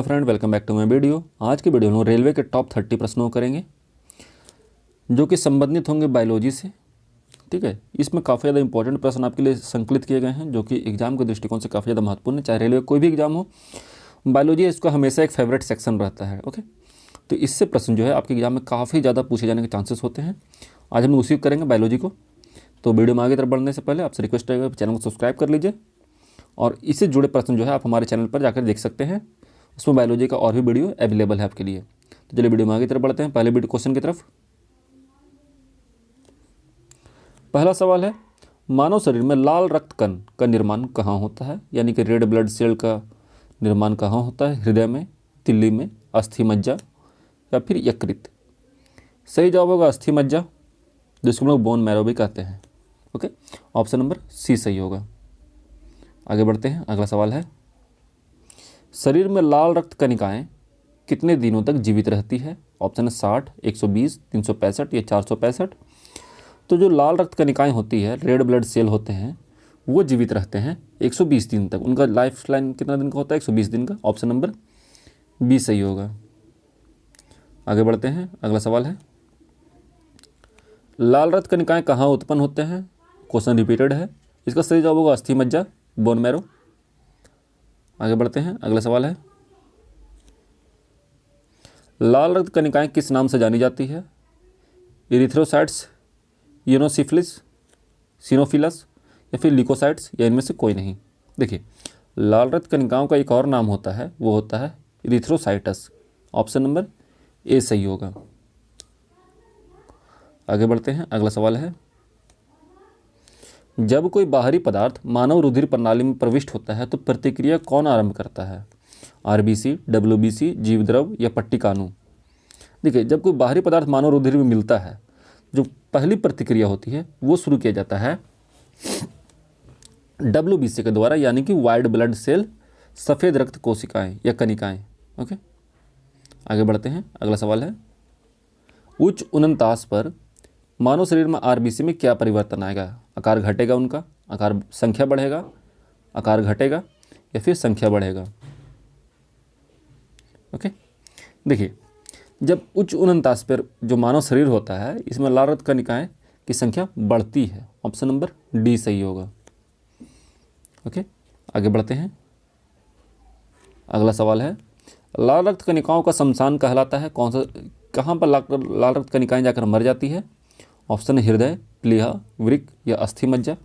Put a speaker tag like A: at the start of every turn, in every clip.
A: Friend, welcome back to my video. आज की video में रेलवे के टॉप 30 प्रश्नों करेंगे जो कि संबंधित होंगे बायोलॉजी से। ठीक है, इसमें काफ़ी ज़्यादा इंपॉर्टेंट प्रश्न आपके लिए संकलित किए गए हैं जो कि एग्जाम के दृष्टिकोण से काफ़ी ज़्यादा महत्वपूर्ण है। चाहे रेलवे कोई भी एग्जाम हो, बायोलॉजी इसका हमेशा एक फेवरेट सेक्शन रहता है। ओके, तो इससे प्रश्न जो है आपके एग्जाम में काफ़ी ज़्यादा पूछे जाने के चांसेस होते हैं। आज हम उसी करेंगे बायोलॉजी को। तो वीडियो में आगे तरफ बढ़ने से पहले आपसे रिक्वेस्ट रहेगा चैनल को सब्सक्राइब कर लीजिए और इससे जुड़े प्रश्न जो है आप हमारे चैनल पर जाकर देख सकते हैं। उसमें बायोलॉजी का और भी वीडियो अवेलेबल है आपके लिए। तो चलिए वीडियो में आगे तरफ बढ़ते हैं। पहले वीडियो क्वेश्चन की तरफ। पहला सवाल है, मानव शरीर में लाल रक्त कण का निर्माण कहाँ होता है? यानी कि रेड ब्लड सेल का निर्माण कहाँ होता है? हृदय में, तिल्ली में, अस्थि मज्जा या फिर यकृत? सही जवाब होगा अस्थि मज्जा, जिसको हम लोग बोन मैरो भी कहते हैं। ओके, ऑप्शन नंबर सी सही होगा। आगे बढ़ते हैं। अगला सवाल है, शरीर में लाल रक्त कणिकाएं कितने दिनों तक जीवित रहती है? ऑप्शन है 60, 120, 365 या 465। तो जो लाल रक्त कणिकाएं होती है, रेड ब्लड सेल होते हैं, वो जीवित रहते हैं 120 दिन तक। उनका लाइफ लाइन कितना दिन का होता है? 120 दिन का। ऑप्शन नंबर बी सही होगा। आगे बढ़ते हैं। अगला सवाल है, लाल रक्त कणिकाएं कहाँ उत्पन्न होते हैं? क्वेश्चन रिपीटेड है। इसका सही जवाब होगा अस्थि मज्जा, बोन मैरो। आगे बढ़ते हैं। अगला सवाल है, लाल रक्त कणिकाएं किस नाम से जानी जाती है? इरिथ्रोसाइट्स, यूनोसिफिलिस, सिनोफिलस या फिर लिकोसाइट्स, या इनमें से कोई नहीं? देखिए, लाल रक्त कणिकाओं का एक और नाम होता है, वो होता है इरिथ्रोसाइटस। ऑप्शन नंबर ए सही होगा। आगे बढ़ते हैं। अगला सवाल है, जब कोई बाहरी पदार्थ मानव रुधिर प्रणाली में प्रविष्ट होता है तो प्रतिक्रिया कौन आरंभ करता है? आरबीसी, डब्ल्यूबीसी, जीवद्रव या पट्टिकाणु? देखिए, जब कोई बाहरी पदार्थ मानव रुधिर में मिलता है, जो पहली प्रतिक्रिया होती है वो शुरू किया जाता है डब्ल्यूबीसी के द्वारा, यानी कि वाइट ब्लड सेल, सफ़ेद रक्त कोशिकाएं या कणिकाएं। ओके, आगे बढ़ते हैं। अगला सवाल है, उच्च उननतास पर मानव शरीर में आरबीसी में क्या परिवर्तन आएगा? आकार घटेगा, उनका आकार, संख्या बढ़ेगा, आकार घटेगा या फिर संख्या बढ़ेगा? ओके, देखिए, जब उच्च उननतास पर जो मानव शरीर होता है, इसमें लाल रक्त कणिकाएं की संख्या बढ़ती है। ऑप्शन नंबर डी सही होगा। ओके, आगे बढ़ते हैं। अगला सवाल है, लाल रक्त कणिकाओं का शमशान कहलाता है कौन सा? कहाँ पर लाल रक्त कणिकाएं जाकर मर जाती है? ऑप्शन है हृदय, प्लीहा, वृक्क या अस्थि मज्जा।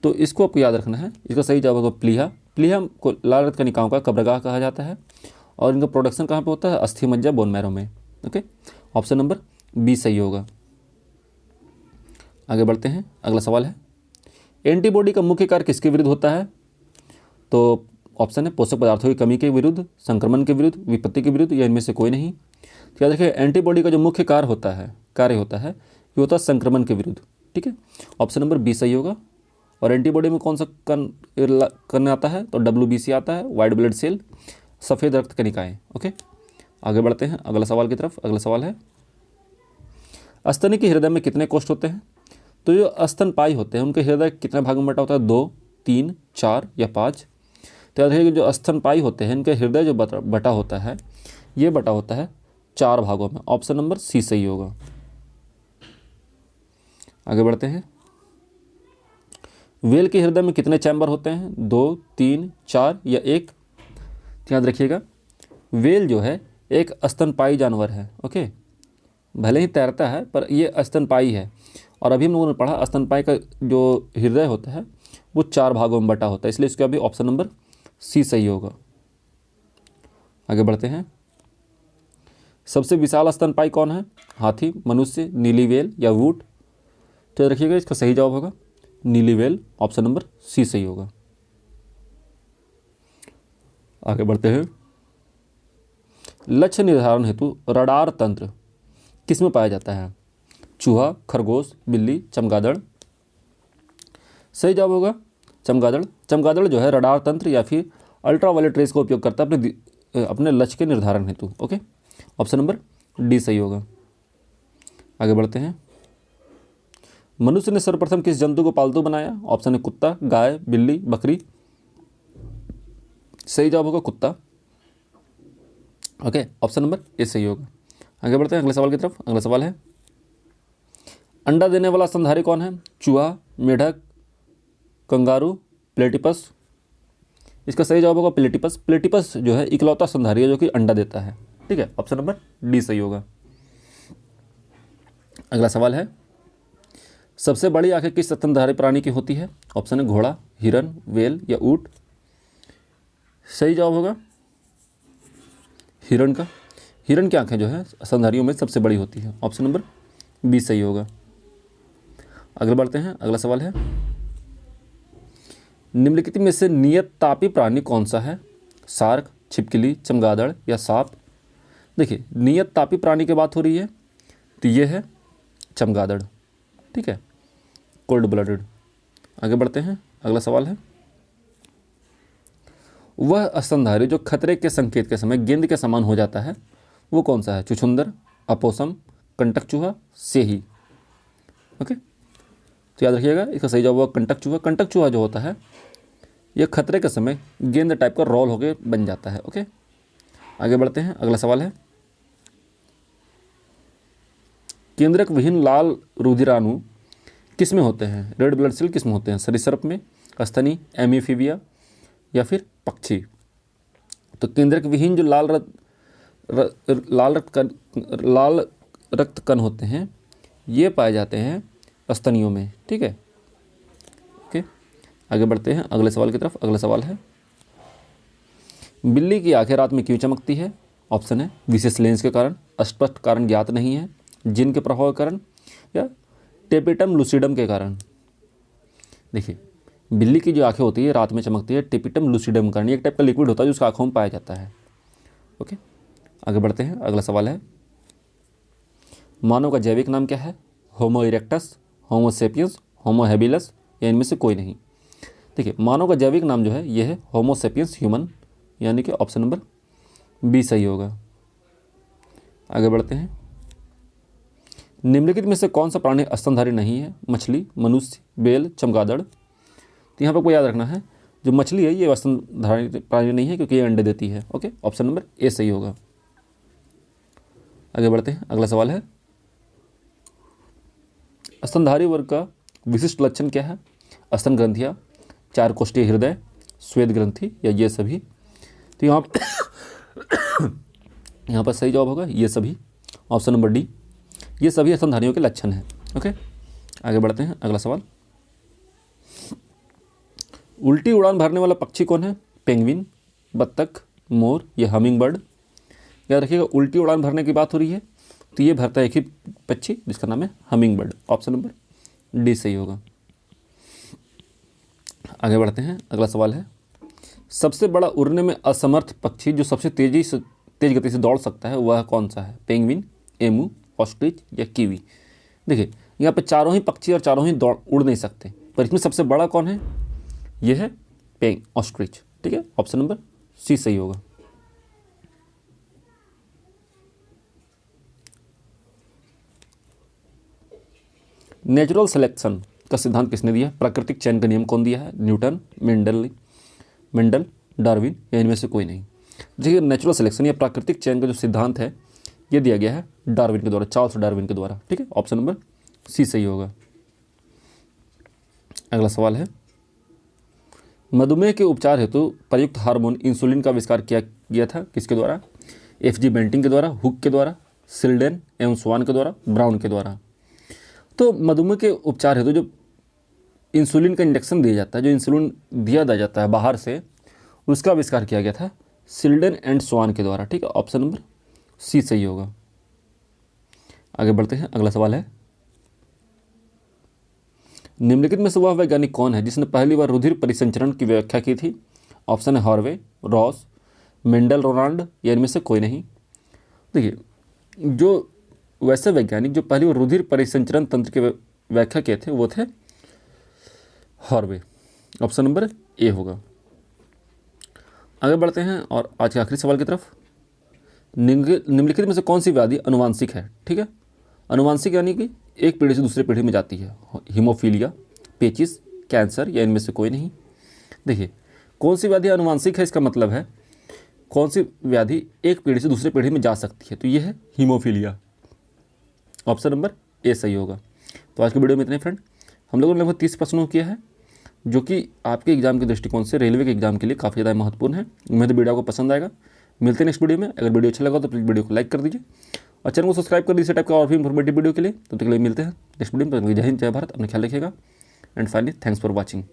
A: तो इसको आपको याद रखना है। इसका सही जवाब होगा प्लीहा। प्लीहा को लाल रक्त कणिकाओं का कब्रगाह कहा जाता है और इनका प्रोडक्शन कहाँ पे होता है? अस्थि मज्जा, बोन मैरो में। ओके, ऑप्शन नंबर बी सही होगा। आगे बढ़ते हैं। अगला सवाल है, एंटीबॉडी का मुख्य कार्य किसके विरुद्ध होता है? तो ऑप्शन है पोषक पदार्थों की कमी के विरुद्ध, संक्रमण के विरुद्ध, विपत्ति के विरुद्ध, या इनमें से कोई नहीं? तो याद रखिए, एंटीबॉडी का जो मुख्य कार्य होता है ये होता है संक्रमण के विरुद्ध। ठीक है, ऑप्शन नंबर बी सही होगा। और एंटीबॉडी में कौन सा कण आता है? तो डब्ल्यूबीसी आता है, वाइट ब्लड सेल, सफ़ेद रक्त कणिकाएं। ओके, आगे बढ़ते हैं अगला सवाल की तरफ। अगला सवाल है, स्तनी के हृदय में कितने कोष्ठ होते हैं? तो जो स्तनपायी होते हैं उनके हृदय कितने भागों में बटा होता है? 2, 3, 4 या 5? तो याद रखिए, जो स्तनपायी होते हैं इनके हृदय जो बटा होता है, ये बटा होता है 4 भागों में। ऑप्शन नंबर सी सही होगा। आगे बढ़ते हैं, व्हेल के हृदय में कितने चैम्बर होते हैं? 2, 3, 4 या 1? याद रखिएगा, व्हेल जो है एक स्तनपायी जानवर है। ओके, भले ही तैरता है पर ये स्तनपायी है। और अभी हम लोगों ने पढ़ा स्तनपायी का जो हृदय होता है वो 4 भागों में बटा होता है, इसलिए इसका भी ऑप्शन नंबर सी सही होगा। आगे बढ़ते हैं, सबसे विशाल स्तनपायी कौन है? हाथी, मनुष्य, नीली व्हेल या वूट? तो याद रखिएगा, इसका सही जवाब होगा नीली व्हेल। ऑप्शन नंबर सी सही होगा। आगे बढ़ते हैं, लक्ष्य निर्धारण हेतु रडार तंत्र किसमें पाया जाता है? चूहा, खरगोश, बिल्ली, चमगादड़? सही जवाब होगा चमगादड़। चमगादड़ जो है रडार तंत्र या फिर अल्ट्रावायलेट रेस का उपयोग करता है अपने लक्ष्य के निर्धारण हेतु। ओके, ऑप्शन नंबर डी सही होगा। आगे बढ़ते हैं, मनुष्य ने सर्वप्रथम किस जंतु को पालतू बनाया? ऑप्शन है कुत्ता, गाय, बिल्ली, बकरी? सही जवाब होगा कुत्ता। ओके, ऑप्शन नंबर ए सही होगा। आगे बढ़ते हैं अगले सवाल की तरफ। अगला सवाल है, अंडा देने वाला स्तनधारी कौन है? चूहा, मेढक, कंगारू, प्लेटिपस। इसका सही जवाब होगा प्लेटिपस। प्लेटिपस जो है इकलौता स्तनधारी है जो कि अंडा देता है। ठीक है, ऑप्शन नंबर डी सही होगा। अगला सवाल है, सबसे बड़ी आंखें किस स्तनधारी प्राणी की होती है? ऑप्शन है घोड़ा, हिरन, व्हेल या ऊंट। सही जवाब होगा हिरन का। हिरन की आंखें जो है स्तनधारियों में सबसे बड़ी होती है। ऑप्शन नंबर बी सही होगा। आगे बढ़ते हैं। अगला सवाल है, निम्नलिखित में से नियत तापी प्राणी कौन सा है? शार्क, छिपकली, चमगादड़ या सांप। देखिए, नियत तापी प्राणी की बात हो रही है तो ये है चमगादड़। ठीक है, कोल्ड ब्लडेड। आगे बढ़ते हैं। अगला सवाल है, वह स्तनधारी जो खतरे के संकेत के समय गेंद के समान हो जाता है वो कौन सा है? चुछुंदर, अपोसम, कंटक चूहा, सेही। ओके, तो याद रखिएगा इसका सही जवाब होगा कंटक चूहा। कंटक चूहा जो होता है यह खतरे के समय गेंद टाइप का रोल होकर बन जाता है। ओके, आगे बढ़ते हैं। अगला सवाल है, केंद्रक विहीन लाल रुधिराणु किस में होते हैं? रेड ब्लड सेल किस में होते हैं? सरीसृप में, स्तनी, एमीफीबिया या फिर पक्षी। तो केंद्रक विहीन जो लाल रक्त कण होते हैं ये पाए जाते हैं स्तनियों में। ठीक है, ओके, आगे बढ़ते हैं अगले सवाल की तरफ। अगला सवाल है, बिल्ली की आंखें रात में क्यों चमकती है? ऑप्शन है विशेष लेंस के कारण, स्पष्ट कारण ज्ञात नहीं है, जिन के प्रभाव के कारण या टेपिटम लूसिडम के कारण। देखिए, बिल्ली की जो आंखें होती है रात में चमकती है टेपिटम लूसिडम के कारण। ये एक टाइप का लिक्विड होता है जो उसका आंखों में पाया जाता है। ओके, आगे बढ़ते हैं। अगला सवाल है, मानव का जैविक नाम क्या है? होमो इरेक्टस, होमो सेपियंस, होमो हैबिलस या इनमें से कोई नहीं। देखिए, मानव का जैविक नाम जो है यह है होमो सेपियंस ह्यूमन, यानी कि ऑप्शन नंबर बी सही होगा। आगे बढ़ते हैं। निम्नलिखित में से कौन सा प्राणी स्तनधारी नहीं है? मछली, मनुष्य, बेल, चमगादड़। तो यहाँ पर को याद रखना है जो मछली है ये स्तनधारी प्राणी नहीं है क्योंकि ये अंडे देती है। ओके, ऑप्शन नंबर ए सही होगा। आगे बढ़ते हैं। अगला सवाल है, स्तनधारी वर्ग का विशिष्ट लक्षण क्या है? स्तन ग्रंथियाँ, चार कोष्ठीय हृदय, श्वेत ग्रंथि या ये सभी। तो यहाँ पर सही जवाब होगा ये सभी, ऑप्शन नंबर डी। ये सभी स्तनधारियों के लक्षण हैं। ओके, आगे बढ़ते हैं। अगला सवाल, उल्टी उड़ान भरने वाला पक्षी कौन है? पेंगुइन, बत्तख, मोर या हमिंग बर्ड। याद रखिएगा उल्टी उड़ान भरने की बात हो रही है तो ये भरता है एक ही पक्षी जिसका नाम है humming bird. Option number D सही होगा। आगे बढ़ते हैं। अगला सवाल है, सबसे बड़ा उड़ने में असमर्थ पक्षी जो सबसे तेज गति से दौड़ सकता है वह कौन सा है? पेंगुइन, एमू, ऑस्ट्रिच या कीवी। देखिए, यहाँ पे चारों ही पक्षी और चारों ही उड़ नहीं सकते, पर इसमें सबसे बड़ा कौन है? यह है ऑस्ट्रिच। ठीक है, ऑप्शन नंबर सी सही होगा। नेचुरल सिलेक्शन का सिद्धांत किसने दिया? प्राकृतिक चयन का नियम कौन दिया है? न्यूटन, मेंडल, डार्विन या इनमें से कोई नहीं। देखिए, नेचुरल सिलेक्शन या प्राकृतिक चयन का जो सिद्धांत है ये दिया गया है डार्विन के द्वारा, चार्ल्स डार्विन के द्वारा। ठीक है, ऑप्शन नंबर सी सही होगा। अगला सवाल है, मधुमेह के उपचार हेतु प्रयुक्त हार्मोन इंसुलिन का आविष्कार किया गया था किसके द्वारा? एफ.जी. बेंटिंग के द्वारा, हुक के द्वारा, सिल्डेन एवं स्वान के द्वारा, ब्राउन के द्वारा। तो मधुमेह के उपचार हेतु जो इंसुलिन का इंजेक्शन दिया जाता है, जो इंसुलिन दिया जाता है बाहर से, उसका आविष्कार किया गया था सिल्डेन एंड स्वान के द्वारा। ठीक है, ऑप्शन नंबर सी सही होगा। आगे बढ़ते हैं। अगला सवाल है, निम्नलिखित में से वह वैज्ञानिक कौन है जिसने पहली बार रुधिर परिसंचरण की व्याख्या की थी? ऑप्शन है हार्वे, रॉस, मेंडल, रोनाल्ड या इनमें से कोई नहीं। देखिए, जो वैसे वैज्ञानिक जो पहली बार रुधिर परिसंचरण तंत्र की व्याख्या किए थे वो थे हार्वे। ऑप्शन नंबर ए होगा। आगे बढ़ते हैं और आज के आखिरी सवाल की तरफ। निम्नलिखित में से कौन सी व्याधि अनुवांशिक है? ठीक है, अनुवांशिक यानी कि एक पीढ़ी से दूसरी पीढ़ी में जाती है। हीमोफीलिया, पेचिस, कैंसर या इनमें से कोई नहीं। देखिए, कौन सी व्याधि अनुवांशिक है इसका मतलब है कौन सी व्याधि एक पीढ़ी से दूसरे पीढ़ी में जा सकती है? तो ये है हीमोफीलिया। ऑप्शन नंबर ए सही होगा। तो आज की वीडियो में इतने फ्रेंड, हम लोगों ने लगभग 30 प्रश्नों किया है, जो कि आपके एग्जाम के दृष्टिकोण से, रेलवे के एग्जाम के लिए काफ़ी ज़्यादा महत्वपूर्ण है। उम्मीद है वीडियो को पसंद आएगा। मिलते हैं नेक्स्ट वीडियो में। अगर वीडियो अच्छा लगा तो प्लीज़ वीडियो को लाइक कर दीजिए और चैनल को सब्सक्राइब कर दीजिए टाइप का और भी इंफॉर्मेटिव वीडियो के लिए। तब तक के लिए मिलते हैं नेक्स्ट वीडियो में। जय हिंद, जय भारत, अपना ख्याल रखिएगा and finally thanks for watching.